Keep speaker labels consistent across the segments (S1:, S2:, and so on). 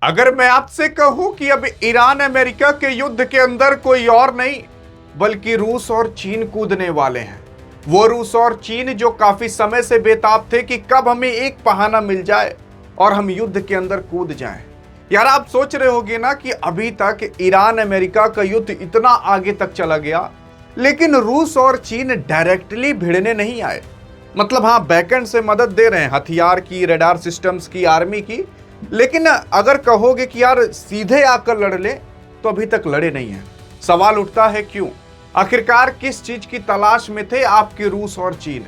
S1: अगर मैं आपसे कहूं कि अब ईरान अमेरिका के युद्ध के अंदर कोई और नहीं बल्कि रूस और चीन कूदने वाले हैं। वो रूस और चीन जो काफी समय से बेताब थे कि कब हमें एक बहाना मिल जाए और हम युद्ध के अंदर कूद जाएं। यार आप सोच रहे होगे ना कि अभी तक ईरान अमेरिका का युद्ध इतना आगे तक चला गया, लेकिन रूस और चीन डायरेक्टली भिड़ने नहीं आए। मतलब हाँ, बैकएंड से मदद दे रहे हैं, हथियार की, रडार सिस्टम्स की, आर्मी की, लेकिन अगर कहोगे कि यार सीधे आकर लड़ ले तो अभी तक लड़े नहीं हैं। सवाल उठता है क्यों? आखिरकार किस चीज की तलाश में थे आपके रूस और चीन,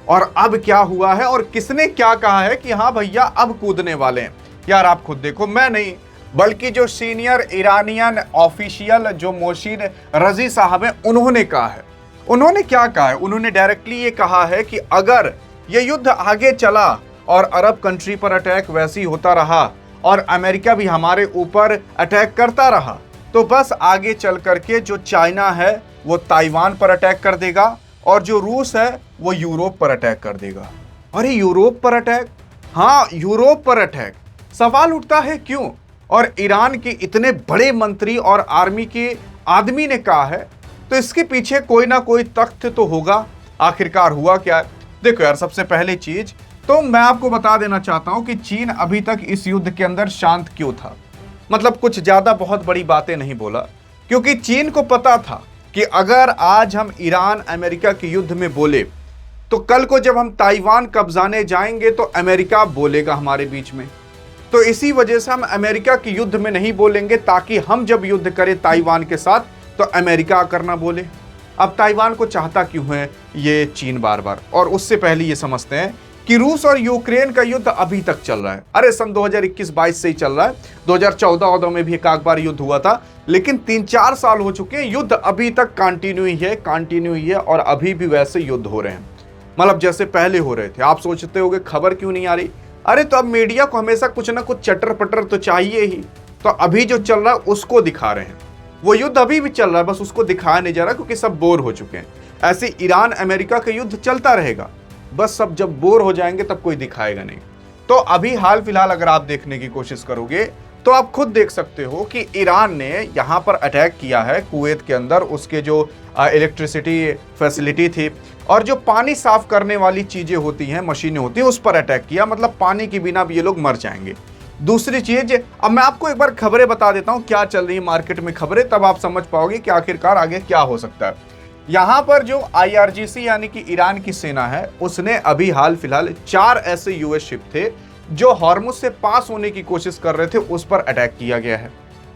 S1: और अब क्या हुआ है और किसने क्या कहा है कि हाँ भैया अब कूदने वाले हैं? यार आप खुद देखो, मैं नहीं बल्कि जो सीनियर ईरानियन ऑफिशियल जो मोहसिन रजी साहब हैं उन्होंने कहा है। उन्होंने क्या कहा है? उन्होंने डायरेक्टली ये कहा है कि अगर ये युद्ध आगे चला और अरब कंट्री पर अटैक वैसे ही होता रहा और अमेरिका भी हमारे ऊपर अटैक करता रहा तो बस आगे चल करके जो चाइना है वो ताइवान पर अटैक कर देगा और जो रूस है वो यूरोप पर अटैक कर देगा। अरे यूरोप पर अटैक? हाँ, यूरोप पर अटैक। सवाल उठता है क्यों? और ईरान के इतने बड़े मंत्री और आर्मी के आदमी ने कहा है तो इसके पीछे कोई ना कोई तथ्य तो होगा। आखिरकार हुआ क्या है? देखो यार, सबसे पहली चीज तो मैं आपको बता देना चाहता हूं कि चीन अभी तक इस युद्ध के अंदर शांत क्यों था। मतलब कुछ ज्यादा बहुत बड़ी बातें नहीं बोला, क्योंकि चीन को पता था कि अगर आज हम ईरान अमेरिका के युद्ध में बोले तो कल को जब हम ताइवान कब्जाने जाएंगे तो अमेरिका बोलेगा हमारे बीच में। तो इसी वजह से हम अमेरिका के युद्ध में नहीं बोलेंगे ताकि हम जब युद्ध करें ताइवान के साथ तो अमेरिका आकर ना बोले। अब ताइवान को चाहता क्यों है ये चीन बार बार? और उससे पहले ये समझते हैं कि रूस और यूक्रेन का युद्ध अभी तक चल रहा है। अरे सन 2021-22 से ही चल रहा है। 2014 में भी एक बार युद्ध हुआ था, लेकिन 3-4 साल हो चुके हैं, युद्ध अभी तक कंटिन्यू ही है और अभी भी वैसे युद्ध हो रहे हैं, मतलब जैसे पहले हो रहे थे। आप सोचते होंगे खबर क्यों नहीं आ रही? अरे तो अब मीडिया को हमेशा कुछ ना कुछ चटर पटर तो चाहिए ही। तो अभी जो चल रहा है उसको दिखा रहे हैं। वो युद्ध अभी भी चल रहा है, बस उसको दिखाया नहीं जा रहा क्योंकि सब बोर हो चुके हैं। ऐसे ईरान अमेरिका का युद्ध चलता रहेगा, बस सब जब बोर हो जाएंगे तब कोई दिखाएगा नहीं। तो अभी हाल फिलहाल अगर आप देखने की कोशिश करोगे तो आप खुद देख सकते हो कि ईरान ने यहाँ पर अटैक किया है कुवैत के अंदर। उसके जो इलेक्ट्रिसिटी फैसिलिटी थी और जो पानी साफ करने वाली चीजें होती हैं, मशीनें होती हैं, उस पर अटैक किया। मतलब पानी के बिना भी ये लोग मर जाएंगे। दूसरी चीज, अब मैं आपको एक बार खबरें बता देता हूं क्या चल रही है मार्केट में खबरें, तब आप समझ पाओगे कि आखिरकार आगे क्या हो सकता है। यहां पर जो IRGC यानी कि ईरान की सेना है, उसने अभी हाल फिलहाल 4 ऐसे यूएस शिप थे जो हॉर्मुज से पास होने की कोशिश कर रहे थे, उस पर अटैक किया गया है।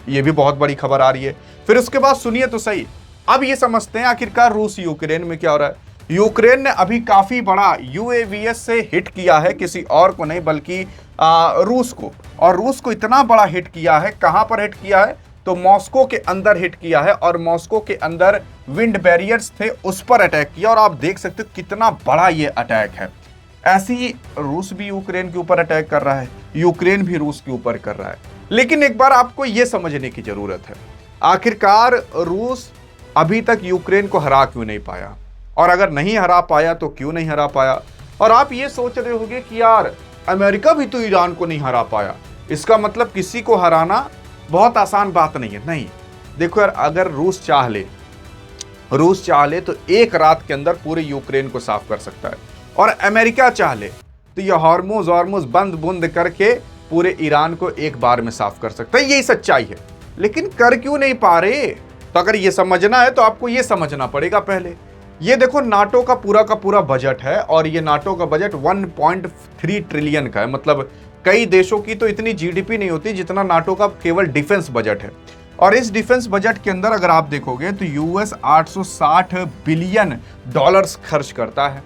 S1: यह भी बहुत बड़ी खबर आ रही है। फिर उसके बाद सुनिए तो सही, अब ये समझते हैं आखिरकार रूस यूक्रेन में क्या हो रहा है। यूक्रेन ने अभी काफी बड़ा UAVs से हिट किया है, किसी और को नहीं बल्कि रूस को। और रूस को इतना बड़ा हिट किया है, कहां पर हिट किया है? तो मॉस्को के अंदर हिट किया है और मॉस्को के अंदर विंड बैरियर्स थे, उस पर अटैक किया। और आप देख सकते हो कितना बड़ा ये अटैक है। ऐसे ही रूस भी यूक्रेन के ऊपर अटैक कर रहा है, यूक्रेन भी रूस के ऊपर कर रहा है। लेकिन एक बार आपको यह समझने की जरूरत है, आखिरकार रूस अभी तक यूक्रेन को हरा क्यों नहीं पाया, और अगर नहीं हरा पाया तो क्यों नहीं हरा पाया। और आप ये सोच रहे होंगे कि यार अमेरिका भी तो ईरान को नहीं हरा पाया, इसका मतलब किसी को हराना बहुत आसान बात नहीं है। नहीं, देखो यार, अगर रूस चाह ले तो एक रात के अंदर पूरे यूक्रेन को साफ कर सकता है, और अमेरिका चाह ले तो ये हॉर्मुज बंद बुंद करके पूरे ईरान को एक बार में साफ कर सकता है। यही सच्चाई है, लेकिन कर क्यों नहीं पा रहे? तो अगर ये समझना है तो आपको ये समझना पड़ेगा पहले। ये देखो, नाटो का पूरा बजट है और ये नाटो का बजट 1.3 ट्रिलियन का है। मतलब कई देशों की तो इतनी GDP नहीं होती जितना नाटो का केवल डिफेंस बजट है। और इस डिफेंस बजट के अंदर अगर आप देखोगे तो US $860 बिलियन खर्च करता है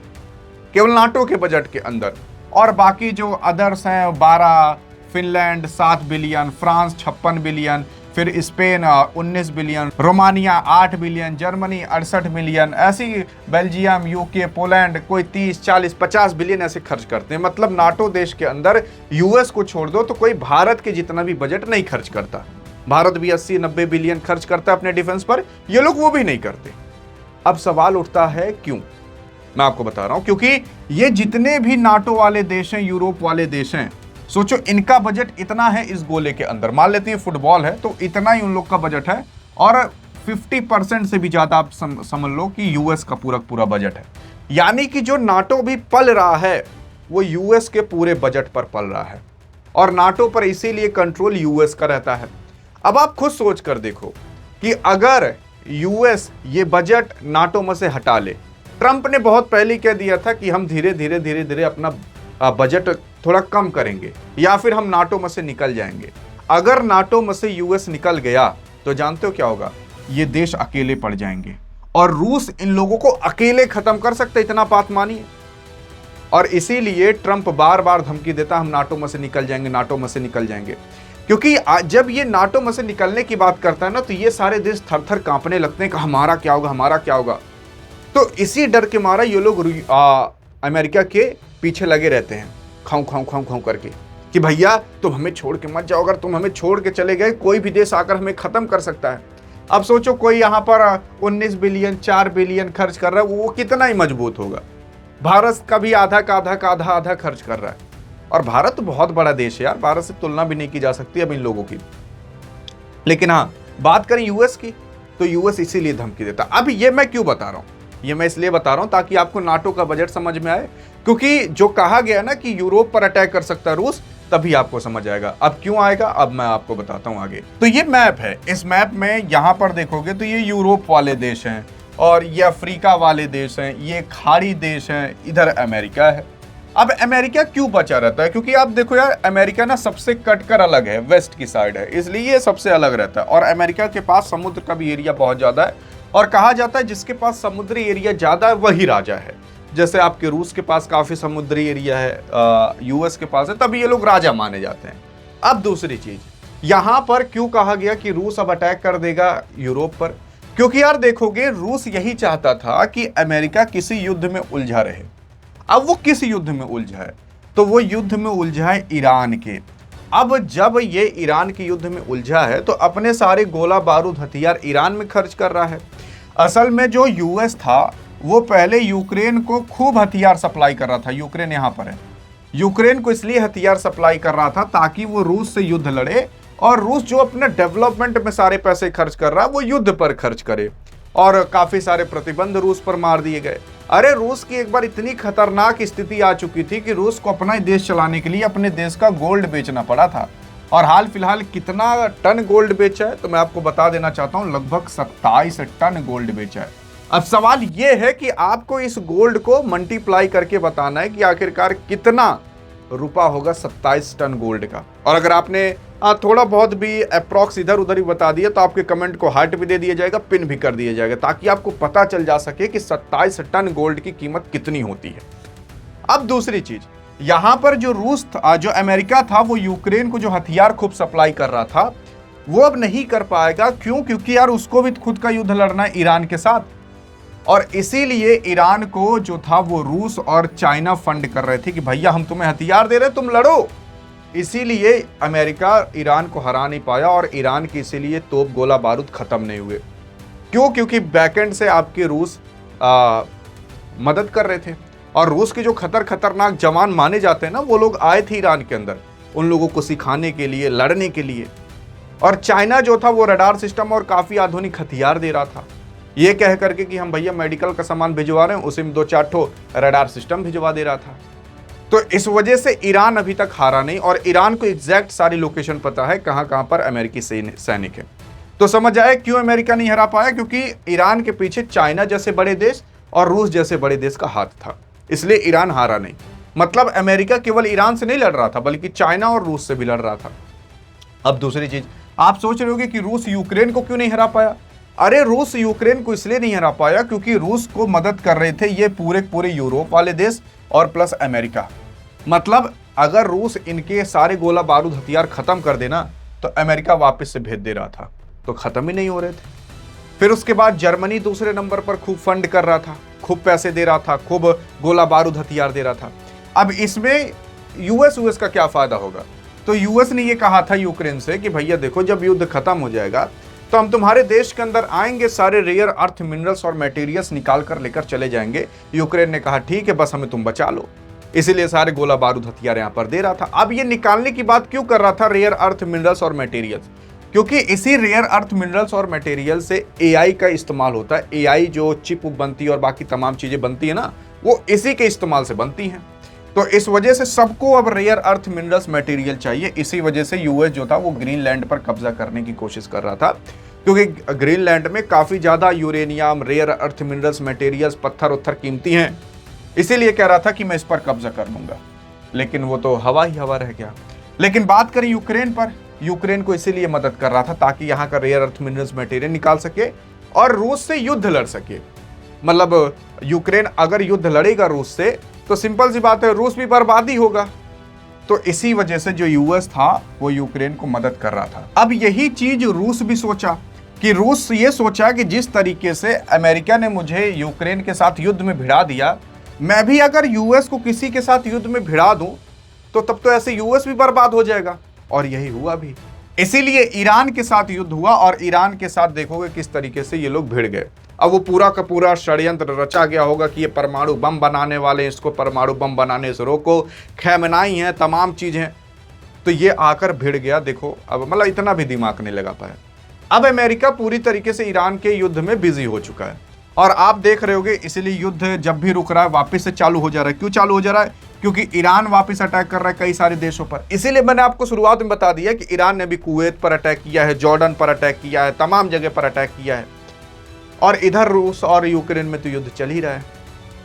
S1: केवल नाटो के बजट के अंदर। और बाकी जो अदर्स हैं 12, फिनलैंड 7 बिलियन, फ्रांस 56 बिलियन, फिर Spain 19 billion, Romania 8 billion, Germany 68 million, ऐसी बेल्जियम, UK, पोलैंड कोई 30, 40, 50 बिलियन ऐसे खर्च करते हैं। मतलब नाटो देश के अंदर US को छोड़ दो तो कोई भारत के जितना भी बजट नहीं खर्च करता। भारत भी 80-90 बिलियन खर्च करता है अपने डिफेंस पर, ये लोग वो भी नहीं करते। अब सवाल उठता है क्यों? मैं आपको बता रहा हूं, क्योंकि ये जितने भी नाटो वाले देश हैं, यूरोप वाले देश हैं, सोचो इनका बजट इतना है इस गोले के अंदर, मान लेते हैं फुटबॉल है तो इतना ही उन लोग का बजट है, और 50% से भी ज्यादा आप समझ लो कि यूएस का पूरा पूरा बजट है। यानी कि जो नाटो भी पल रहा है वो यूएस के पूरे बजट पर पल रहा है, और नाटो पर इसीलिए कंट्रोल यूएस का रहता है। अब आप खुद सोच कर देखो कि अगर यूएस ये बजट नाटो में से हटा ले, ट्रंप ने बहुत पहले कह दिया था कि हम धीरे धीरे अपना बजट थोड़ा कम करेंगे या फिर हम नाटो में से निकल जाएंगे। अगर नाटो में से यूएस निकल गया तो जानते हो क्या होगा, ये देश अकेले पड़ जाएंगे, और रूस इन लोगों को अकेले खत्म कर सकता है, इतना बात मानिए। और इसीलिए ट्रंप बार बार धमकी देता हम नाटो में से निकल जाएंगे, नाटो में से निकल जाएंगे, क्योंकि जब ये नाटो में से निकलने की बात करता है ना तो ये सारे देश थर थर कांपने लगते हैं कि हमारा क्या होगा, हमारा क्या होगा। तो इसी डर के मारा ये लोग अमेरिका के पीछे लगे रहते हैं, खाऊं खाऊं खाऊं खाऊं करके, कि भैया तुम हमें छोड़ के मत जाओ, अगर तुम हमें छोड़ के चले गए कोई भी देश आकर हमें खत्म कर सकता है। अब सोचो कोई यहाँ पर 19 बिलियन 4 बिलियन खर्च कर रहा है, वो कितना ही मजबूत होगा। भारत का भी आधा का आधा का आधा आधा खर्च कर रहा है, और भारत तो बहुत बड़ा देश है यार, भारत से तुलना भी नहीं की जा सकती अब इन लोगों की। लेकिन हाँ, बात करें यूएस की, तो यूएस इसीलिए धमकी देता। अब ये मैं क्यों बता रहा हूं, ये मैं इसलिए बता रहा हूं ताकि आपको नाटो का बजट समझ में आए, क्योंकि जो कहा गया ना कि यूरोप पर अटैक कर सकता है रूस, तभी आपको समझ आएगा। अब क्यों आएगा, अब मैं आपको बताता हूं आगे। तो ये मैप है, इस मैप में यहां पर देखोगे तो ये यूरोप वाले देश हैं, और ये अफ्रीका वाले देश हैं, ये खाड़ी देश हैं, इधर अमेरिका है। अब अमेरिका क्यों बचा रहता है, क्योंकि आप देखो यार अमेरिका ना सबसे कटकर अलग है, वेस्ट की साइड है, इसलिए ये सबसे अलग रहता है। और अमेरिका के पास समुद्र का भी एरिया बहुत ज्यादा है, और कहा जाता है जिसके पास समुद्री एरिया ज्यादा है वही राजा है। जैसे आपके रूस के पास काफी समुद्री एरिया है, यूएस के पास है, तभी ये लोग राजा माने जाते हैं। अब दूसरी चीज, यहां पर क्यों कहा गया कि रूस अब अटैक कर देगा यूरोप पर, क्योंकि यार देखोगे रूस यही चाहता था कि अमेरिका किसी युद्ध में उलझा रहे। अब वो किस युद्ध में उलझा है, तो वो युद्ध में उलझा है ईरान के। अब जब ये ईरान के युद्ध में उलझा है तो अपने सारे गोला बारूद हथियार ईरान में खर्च कर रहा है। असल में जो यूएस था वो पहले यूक्रेन को खूब हथियार सप्लाई कर रहा था, यूक्रेन यहाँ पर है, यूक्रेन को इसलिए हथियार सप्लाई कर रहा था ताकि वो रूस से युद्ध लड़े, और रूस जो अपने डेवलपमेंट में सारे पैसे खर्च कर रहा है वो युद्ध पर खर्च करे, और काफी सारे प्रतिबंध रूस पर मार दिए गए। अरे रूस की एक बार इतनी खतरनाक स्थिति आ चुकी थी कि रूस को अपना ही देश चलाने के लिए अपने देश का गोल्ड बेचना पड़ा था। और हाल फिलहाल कितना टन गोल्ड बेचा है तो मैं आपको बता देना चाहता हूं, लगभग 27 टन गोल्ड बेचा है। अब सवाल यह है कि आपको इस गोल्ड को मल्टीप्लाई करके बताना है कि आखिरकार कितना रुपया होगा 27 टन गोल्ड का। और अगर आपने थोड़ा बहुत भी अप्रॉक्स इधर उधर ही बता दिया तो आपके कमेंट को हार्ट भी दे दिया जाएगा, पिन भी कर दिया जाएगा, ताकि आपको पता चल जा सके कि 27 टन गोल्ड की कीमत कितनी होती है। अब दूसरी चीज, यहां पर जो रूस था, जो अमेरिका था, वो यूक्रेन को जो हथियार खूब सप्लाई कर रहा था वो अब नहीं कर पाएगा। क्यों? क्योंकि यार उसको भी खुद का युद्ध लड़ना है ईरान के साथ, और इसीलिए ईरान को जो था वो रूस और चाइना फंड कर रहे थे कि भैया हम तुम्हें हथियार दे रहे, तुम लड़ो। इसीलिए अमेरिका ईरान को हरा नहीं पाया, और ईरान की इसीलिए तोप गोला बारूद खत्म नहीं हुए। क्यों? क्योंकि बैकएंड से आपके रूस मदद कर रहे थे, और रूस के जो खतरनाक जवान माने जाते हैं ना, वो लोग आए थे ईरान के अंदर उन लोगों को सिखाने के लिए, लड़ने के लिए। और चाइना जो था वो रडार सिस्टम और काफी आधुनिक हथियार दे रहा था, ये कह करके कि हम भैया मेडिकल का सामान भिजवा रहे हैं, उसी में 2-4 ठो रडार सिस्टम भिजवा दे रहा था। तो इस वजह से ईरान अभी तक हारा नहीं, और ईरान को एग्जैक्ट सारी लोकेशन पता है कहां कहां पर अमेरिकी सैनिक है। तो समझ आए क्यों अमेरिका नहीं हरा पाया, क्योंकि ईरान के पीछे चाइना जैसे बड़े देश और रूस जैसे बड़े देश का हाथ था, इसलिए ईरान हारा नहीं। मतलब अमेरिका केवल ईरान से नहीं लड़ रहा था, बल्कि चाइना और रूस से भी लड़ रहा था। अब दूसरी चीज, आप सोच रहे होंगे कि रूस यूक्रेन को क्यों नहीं हरा पाया। अरे रूस यूक्रेन को इसलिए नहीं हरा पाया क्योंकि रूस को मदद कर रहे थे ये पूरे यूरोप वाले देश और प्लस अमेरिका। मतलब अगर रूस इनके सारे गोला बारूद हथियार खत्म कर देना तो अमेरिका वापस से भेज दे रहा था, तो खत्म ही नहीं हो रहे थे। फिर उसके बाद जर्मनी दूसरे नंबर पर खूब फंड कर रहा था, खूब पैसे दे रहा था, खूब गोला बारूद हथियार दे रहा था। अब इसमें यूएस का क्या फायदा होगा। तो यूएस ने ये कहा था यूक्रेन से कि भैया देखो जब युद्ध खत्म हो जाएगा तो हम तुम्हारे देश के अंदर आएंगे, सारे रेयर अर्थ मिनरल्स और मटेरियल्स निकाल कर लेकर चले जाएंगे। यूक्रेन ने कहा ठीक है, बस हमें तुम बचा लो। इसीलिए सारे गोला बारूद हथियार यहां पर दे रहा था। अब ये निकालने की बात क्यों कर रहा था रेयर अर्थ मिनरल्स और मटेरियल्स? क्योंकि इसी रेयर अर्थ मिनरल्स और मटेरियल से एआई का इस्तेमाल होता है। एआई जो चिप बनती है और बाकी तमाम चीजें बनती है ना, वो इसी के इस्तेमाल से बनती हैं। तो इस वजह से सबको अब रेयर अर्थ मिनरल्स मटेरियल चाहिए। इसी वजह से यूएस जो था वो ग्रीनलैंड पर कब्जा करने की कोशिश कर रहा था, क्योंकि ग्रीनलैंड में काफी ज्यादा uranium, rare earth minerals materials, पत्थर उत्थर कीमती हैं। इसीलिए कह रहा था कि मैं इस पर कब्जा कर लूंगा, लेकिन वो तो हवा ही हवा रह गया। लेकिन बात करें यूक्रेन पर, यूक्रेन को इसीलिए मदद कर रहा था ताकि यहाँ का रेयर अर्थ मिनरल्स मटेरियल निकाल सके और रूस से युद्ध लड़ सके। मतलब यूक्रेन अगर युद्ध लड़ेगा रूस से तो सिंपल सी बात है, रूस भी बर्बादी होगा। तो इसी वजह से जो यूएस था वो यूक्रेन को मदद कर रहा था। अब यही चीज रूस भी सोचा कि रूस ये सोचा कि जिस तरीके से अमेरिका ने मुझे यूक्रेन के साथ युद्ध में भिड़ा दिया, मैं भी अगर यूएस को किसी के साथ युद्ध में भिड़ा दूं तो तब तो ऐसे यूएस भी बर्बाद हो जाएगा। और यही हुआ भी। इसीलिए ईरान के साथ युद्ध हुआ और ईरान के साथ देखोगे किस तरीके से ये लोग भिड़ गए। अब वो पूरा का पूरा षड्यंत्र रचा गया होगा कि ये परमाणु बम बनाने वाले, इसको परमाणु बम बनाने से रोको, खैमनाई है, तमाम चीजें। तो ये आकर भिड़ गया। देखो अब मतलब इतना भी दिमाग नहीं लगा पाया। अब अमेरिका पूरी तरीके से ईरान के युद्ध में बिजी हो चुका है और आप देख रहे होगे, इसलिए युद्ध जब भी रुक रहा है वापस से चालू हो जा रहा है। क्यों चालू हो जा रहा है? क्योंकि ईरान वापस अटैक कर रहा है कई सारे देशों पर। इसीलिए मैंने आपको शुरुआत में बता दिया कि ईरान ने भी कुवैत पर अटैक किया है, जॉर्डन पर अटैक किया है, तमाम जगह पर अटैक किया है। और इधर रूस और यूक्रेन में तो युद्ध चल ही रहा है।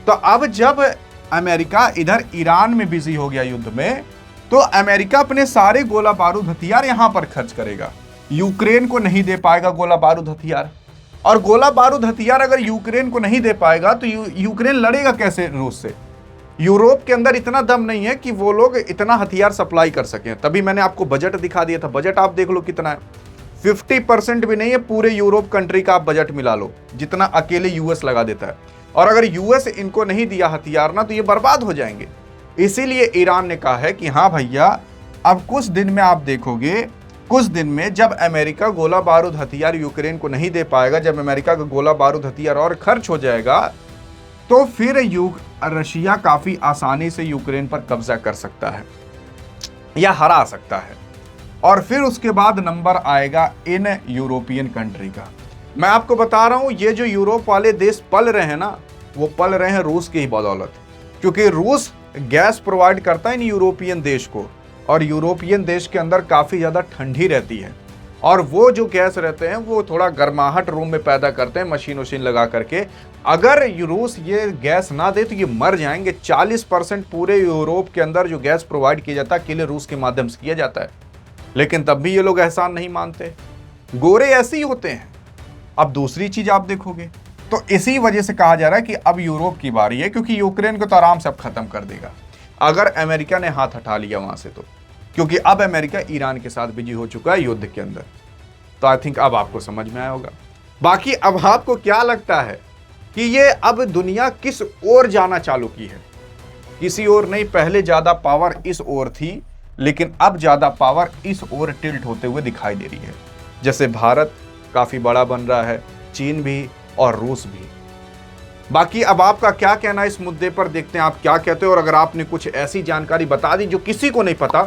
S1: तो अब जब अमेरिका इधर ईरान में बिजी हो गया युद्ध में, तो अमेरिका अपने सारे गोला बारूद हथियार यहां पर खर्च करेगा। यूक्रेन को नहीं दे पाएगा गोला बारूद हथियार। और गोला बारूद हथियार अगर यूक्रेन को नहीं दे पाएगा तो यूक्रेन लड़ेगा कैसे रूस से? यूरोप के अंदर इतना दम नहीं है कि वो लोग इतना हथियार सप्लाई कर सकें। तभी मैंने आपको बजट दिखा दिया था। बजट आप देख लो कितना है, 50% भी नहीं है पूरे यूरोप कंट्री का आप बजट मिला लो, जितना अकेले यूएस लगा देता है। और अगर यूएस इनको नहीं दिया हथियार ना, तो ये बर्बाद हो जाएंगे। इसीलिए ईरान ने कहा है कि हाँ भैया, अब कुछ दिन में आप देखोगे, कुछ दिन में जब अमेरिका गोला बारूद हथियार यूक्रेन को नहीं दे पाएगा, जब अमेरिका का गोला बारूद हथियार और खर्च हो जाएगा, तो फिर रशिया काफी आसानी से यूक्रेन पर कब्जा कर सकता है या हरा सकता है। और फिर उसके बाद नंबर आएगा इन यूरोपियन कंट्री का। मैं आपको बता रहा हूं, ये जो यूरोप वाले देश पल रहे हैं ना, वो पल रहे हैं रूस की ही बदौलत। क्योंकि रूस गैस प्रोवाइड करता है इन यूरोपियन देश को, और यूरोपियन देश के अंदर काफी ज्यादा ठंडी रहती है। और वो जो गैस रहते हैं वो थोड़ा गर्माहट रूम में पैदा करते हैं मशीन वशीन लगा करके। अगर रूस ये गैस ना दे तो ये मर जाएंगे। 40% पूरे यूरोप के अंदर जो गैस प्रोवाइड किया जाता है अकेले रूस के माध्यम से किया जाता है। लेकिन तब भी ये लोग एहसान नहीं मानते। गोरे ऐसे ही होते हैं। अब दूसरी चीज आप देखोगे तो इसी वजह से कहा जा रहा है कि अब यूरोप की बारी है, क्योंकि यूक्रेन को तो आराम से अब खत्म कर देगा अगर अमेरिका ने हाथ हटा लिया वहां से। तो क्योंकि अब अमेरिका ईरान के साथ बिजी हो चुका है युद्ध के अंदर। तो आई थिंक अब आपको समझ में आया होगा। बाकी अब आपको क्या लगता है कि ये अब दुनिया किस ओर जाना चालू की है? किसी ओर नहीं, पहले ज्यादा पावर इस ओर थी, लेकिन अब ज्यादा पावर इस ओर टिल्ट होते हुए दिखाई दे रही है। जैसे भारत काफी बड़ा बन रहा है, चीन भी और रूस भी। बाकी अब आपका क्या कहना है इस मुद्दे पर, देखते हैं आप क्या कहते हो। और अगर आपने कुछ ऐसी जानकारी बता दी जो किसी को नहीं पता,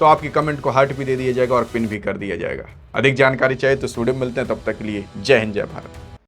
S1: तो आपकी कमेंट को हार्ट भी दे दिया जाएगा और पिन भी कर दिया जाएगा। अधिक जानकारी चाहिए तो स्टूडियो में मिलते हैं, तब तक के लिए जय हिंद जय भारत।